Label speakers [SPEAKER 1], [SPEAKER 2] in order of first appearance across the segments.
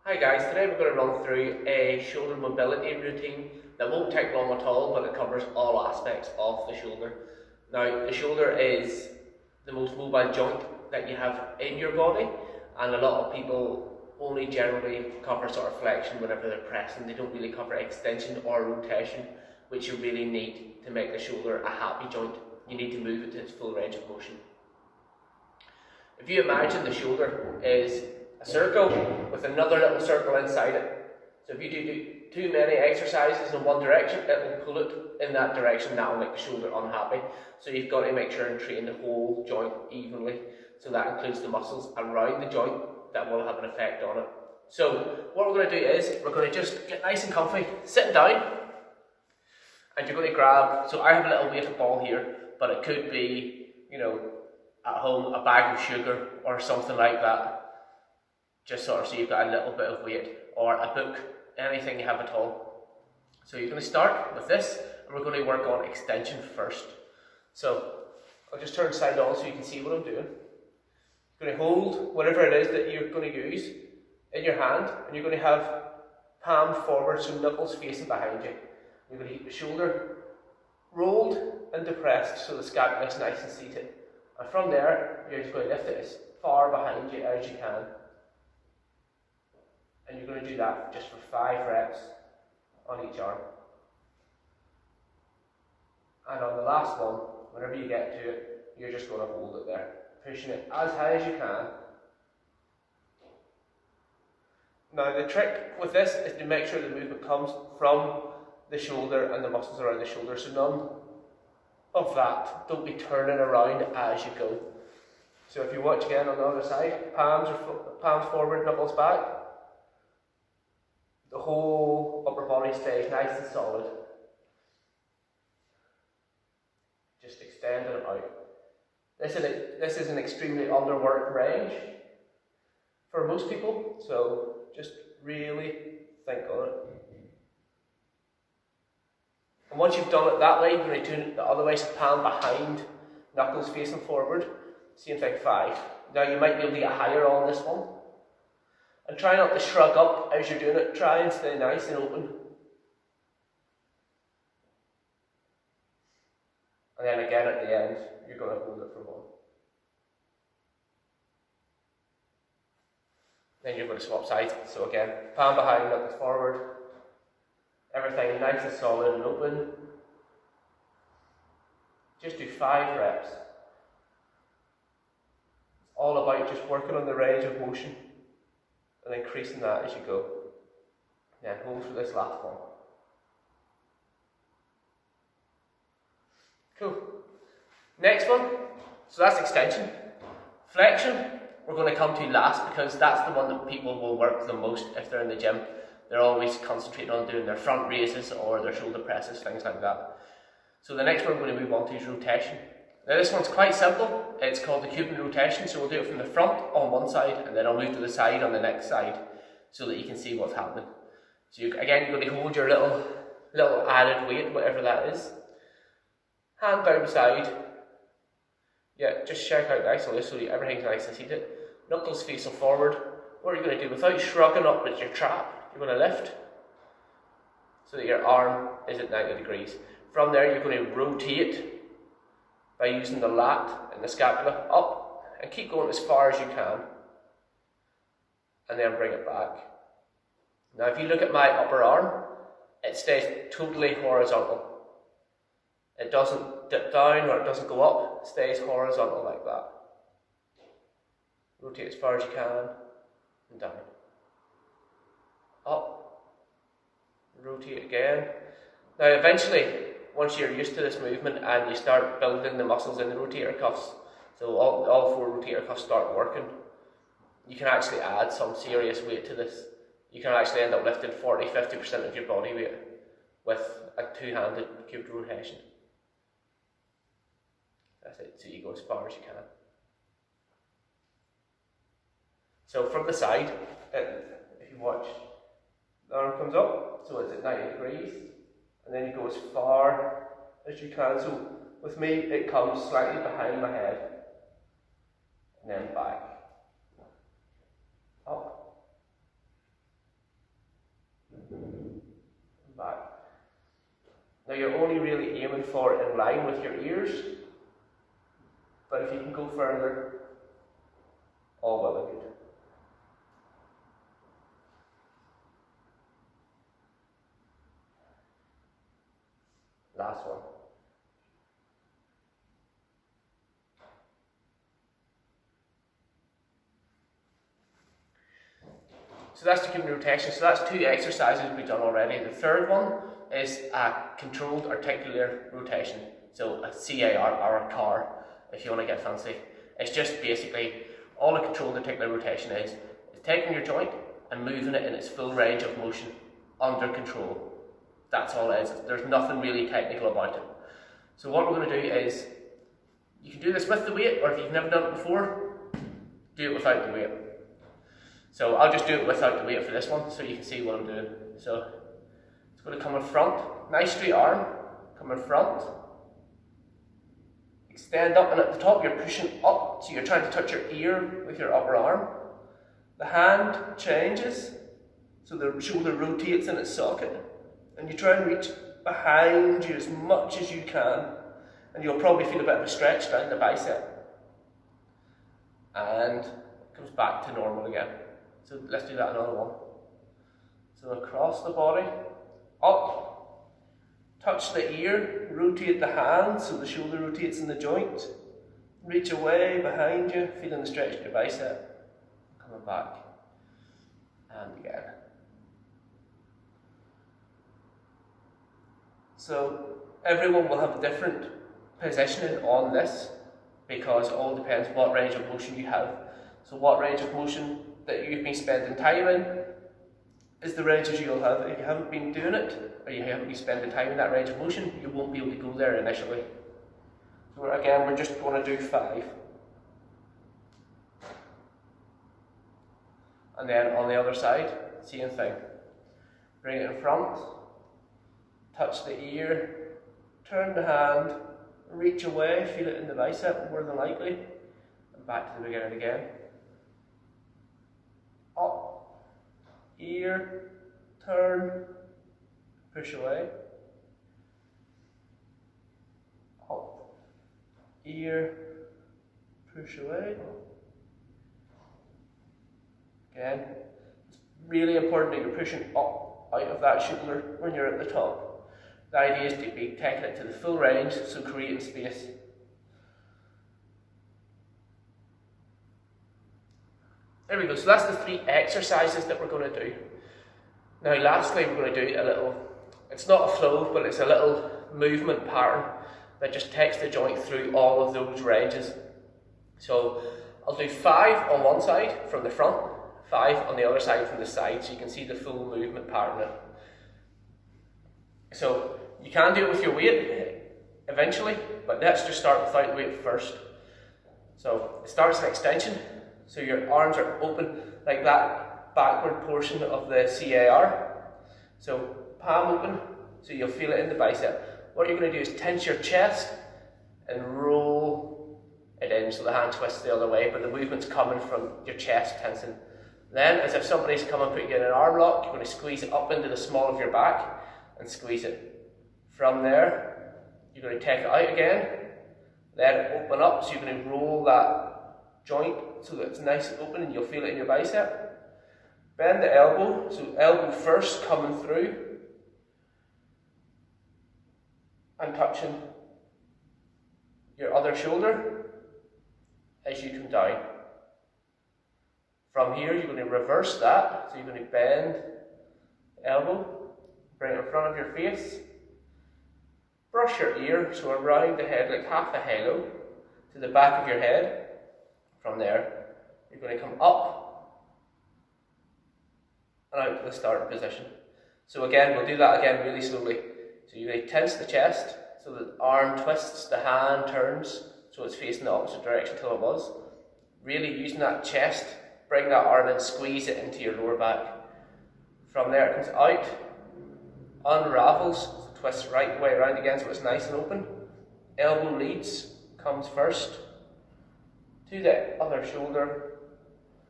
[SPEAKER 1] Hi guys, today we're going to run through a shoulder mobility routine that won't take long at all, but it covers all aspects of the shoulder. Now, the shoulder is the most mobile joint that you have in your body, and a lot of people only generally cover sort of flexion whenever they're pressing. They don't really cover extension or rotation, which you really need to make the shoulder a happy joint. You need to move it to its full range of motion. If you imagine the shoulder is a circle with another little circle inside it. So if you do too many exercises in one direction, it will pull it in that direction. That will make the shoulder unhappy. So you've got to make sure and train the whole joint evenly. So that includes the muscles around the joint that will have an effect on it. So what we're going to do is we're going to just get nice and comfy, sitting down, and you're going to grab, so I have a little weighted ball here, but it could be, at home, a bag of sugar or something like that. Just sort of so you've got a little bit of weight, or a book, anything you have at all. So you're going to start with this, and we're going to work on extension first. So I'll just turn side on so you can see what I'm doing. You're going to hold whatever it is that you're going to use in your hand, and you're going to have palm forward, so knuckles facing behind you. You're going to keep the shoulder rolled and depressed so the scapula is nice and seated. And from there, you're just going to lift it as far behind you as you can. And you're going to do that just for 5 reps on each arm. And on the last one, whenever you get to it, you're just going to hold it there, pushing it as high as you can. Now the trick with this is to make sure the movement comes from the shoulder and the muscles around the shoulder, so none of that. Don't be turning around as you go. So if you watch again on the other side, palms forward, knuckles back. The whole upper body stays nice and solid. Just extend it out. This is an extremely underworked range for most people, so just really think on it. And once you've done it that way, you're going to do it the other way, so palm behind, knuckles facing forward. Same thing, 5. Now you might be able to get higher on this one. And try not to shrug up as you're doing it. Try and stay nice and open. And then again at the end, you're going to hold it for 1. Then you're going to swap sides. So again, palm behind, knuckles forward. Everything nice and solid and open. Just do 5 reps. It's all about just working on the range of motion and increasing that as you go. Then hold for this last one. Cool. Next one, so that's extension. Flexion, we're going to come to last because that's the one that people will work the most if they're in the gym. They're always concentrating on doing their front raises or their shoulder presses, things like that. So the next one we're going to move on to is rotation. Now this one's quite simple. It's called the Cuban rotation, so we'll do it from the front on one side and then I'll move to the side on the next side so that you can see what's happening. So again, you're going to hold your little added weight, whatever that is. Hand down beside. Yeah, just check out nicely so everything's nice and seated. Knuckles facing forward. What are you going to do? Without shrugging up at your trap, you're going to lift so that your arm is at 90 degrees. From there, you're going to rotate by using the lat and the scapula up and keep going as far as you can. And then bring it back. Now, if you look at my upper arm, it stays totally horizontal. It doesn't dip down or it doesn't go up, it stays horizontal like that. Rotate as far as you can and down. Up. Rotate again. Now eventually, once you're used to this movement and you start building the muscles in the rotator cuffs, so all 4 rotator cuffs start working, you can actually add some serious weight to this. You can actually end up lifting 40-50% of your body weight with a 2-handed cubed rotation. That's it, so you go as far as you can. So from the side, if you watch, the arm comes up, so it's at 90 degrees, and then you go as far as you can. So with me, it comes slightly behind my head, and then back. Up. you're only really aiming for it in line with your ears, but if you can go further, all well and good. Last one. So that's the human rotation. So that's 2 exercises we've done already. The third one is a controlled articular rotation. So a CAR or a CAR, if you want to get fancy. It's just basically all a controlled articular rotation is taking your joint and moving it in its full range of motion under control. That's all it is. There's nothing really technical about it. So what we're going to do is, you can do this with the weight, or if you've never done it before, do it without the weight. So I'll just do it without the weight for this one, so you can see what I'm doing. So it's going to come in front, nice straight arm, come in front, extend up, and at the top you're pushing up, so you're trying to touch your ear with your upper arm. The hand changes, so the shoulder rotates in its socket, and you try and reach behind you as much as you can, and you'll probably feel a bit of a stretch down the bicep. And it comes back to normal again. So let's do that another one. So across the body, up, touch the ear, rotate the hand so the shoulder rotates in the joint, reach away behind you, feeling the stretch of your bicep, coming back, and again. So everyone will have a different positioning on this, because it all depends what range of motion you have. So what range of motion that you've been spending time in is the ranges you'll have. If you haven't been doing it, or you haven't been spending time in that range of motion, you won't be able to go there initially. So again, we're just going to do 5. And then on the other side, same thing. Bring it in front, touch the ear, turn the hand, reach away, feel it in the bicep more than likely, and back to the beginning again. Up, ear, turn, push away. Up, ear, push away. Again, it's really important that you're pushing up out of that shoulder when you're at the top. The idea is to be taking it to the full range, so creating space. There we go, so that's the 3 exercises that we're going to do. Now lastly, we're going to do a little, it's not a flow, but it's a little movement pattern that just takes the joint through all of those ranges. So I'll do 5 on one side from the front, 5 on the other side from the side, so you can see the full movement pattern. So you can do it with your weight eventually, but let's just start without weight first. So it starts an extension, so your arms are open like that backward portion of the CAR. So palm open, so you'll feel it in the bicep. What you're going to do is tense your chest and roll it in, so the hand twists the other way, but the movement's coming from your chest tensing. Then, as if somebody's come and put you in an arm lock, you're going to squeeze it up into the small of your back and squeeze it. From there, you're going to take it out again, let it open up, so you're going to roll that joint so that it's nice and open and you'll feel it in your bicep. Bend the elbow, so elbow first coming through and touching your other shoulder as you come down. From here, you're going to reverse that, so you're going to bend the elbow, bring it in front of your face, brush your ear, so around the head like half a halo to the back of your head. From there, you're going to come up and out to the starting position. So again, we'll do that again really slowly. So you're going to tense the chest, so the arm twists, the hand turns, so it's facing the opposite direction till it was. Really using that chest, bring that arm in, squeeze it into your lower back. From there it comes out, unravels, twists right the way around again so it's nice and open. Elbow leads, comes first to the other shoulder.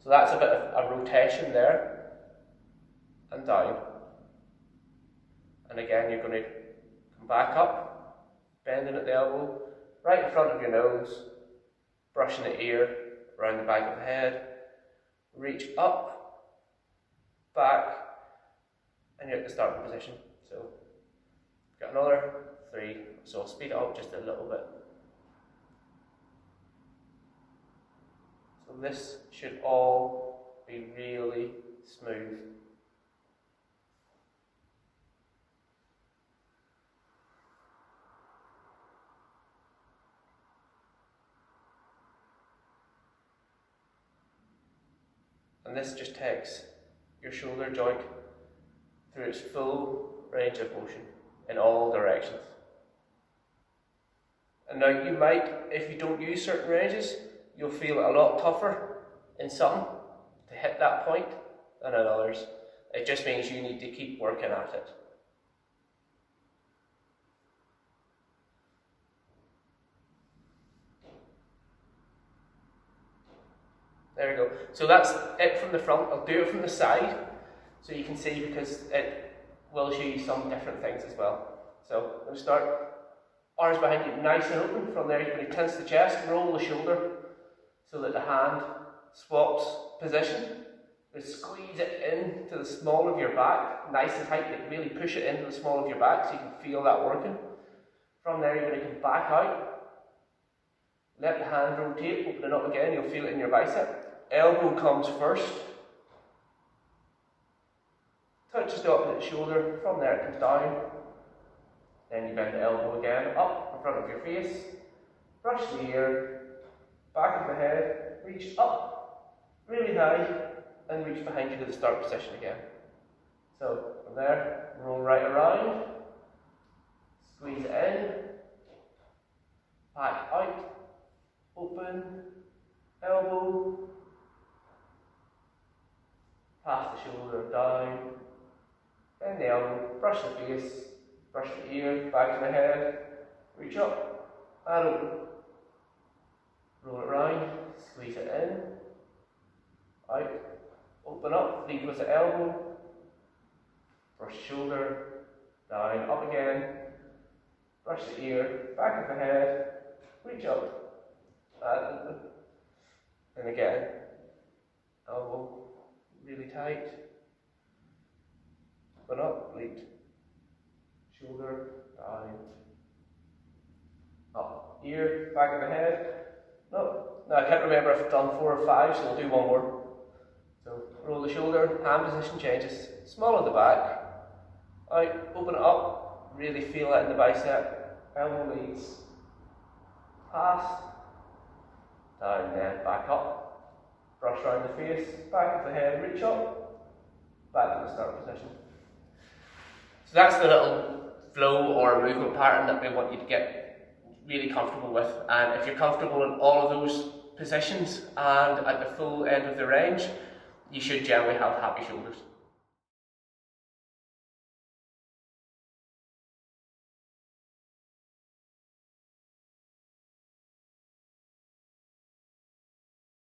[SPEAKER 1] So that's a bit of a rotation there. And down. And again you're going to come back up, bending at the elbow, right in front of your nose, brushing the ear, around the back of the head, reach up, back, and you're at the starting position. So, got another 3, so I'll speed it up just a little bit. So this should all be really smooth. And this just takes your shoulder joint through its full range of motion in all directions. And now you might, if you don't use certain ranges, you'll feel it a lot tougher in some to hit that point than in others. It just means you need to keep working at it. There we go. So that's it from the front. I'll do it from the side so you can see, because it will show you some different things as well. So I'm going to start. Arms behind you, nice and open. From there, you're going to tense the chest, roll the shoulder so that the hand swaps position. Squeeze it into the small of your back, nice and tight. Like really push it into the small of your back so you can feel that working. From there, you're going to come back out. Let the hand rotate, open it up again. You'll feel it in your bicep. Elbow comes first. Touches the opposite shoulder. From there, it comes down. Then you bend the elbow again, up in front of your face, brush the ear, back of the head, reach up, really high, and reach behind you to the start position again. So, from there, roll right around, squeeze it in, back out, open, elbow, pass the shoulder down, bend the elbow, brush the face, brush the ear, back of the head, reach up, and open. Roll it round, squeeze it in, out, open up, lead with the elbow, brush the shoulder, down, up again, brush the ear, back of the head, reach up, and open. And again, elbow really tight, open up, lead. Shoulder, down, up, ear, back of the head. No, I can't remember if I've done 4 or 5, so we'll do one more. So roll the shoulder, hand position changes, small at the back, out, open it up, really feel that in the bicep, elbow leads, pass, down then back up, brush around the face, back of the head, reach up, back to the start position. So that's the little flow or movement pattern that we want you to get really comfortable with. And if you're comfortable in all of those positions and at the full end of the range, you should generally have happy shoulders.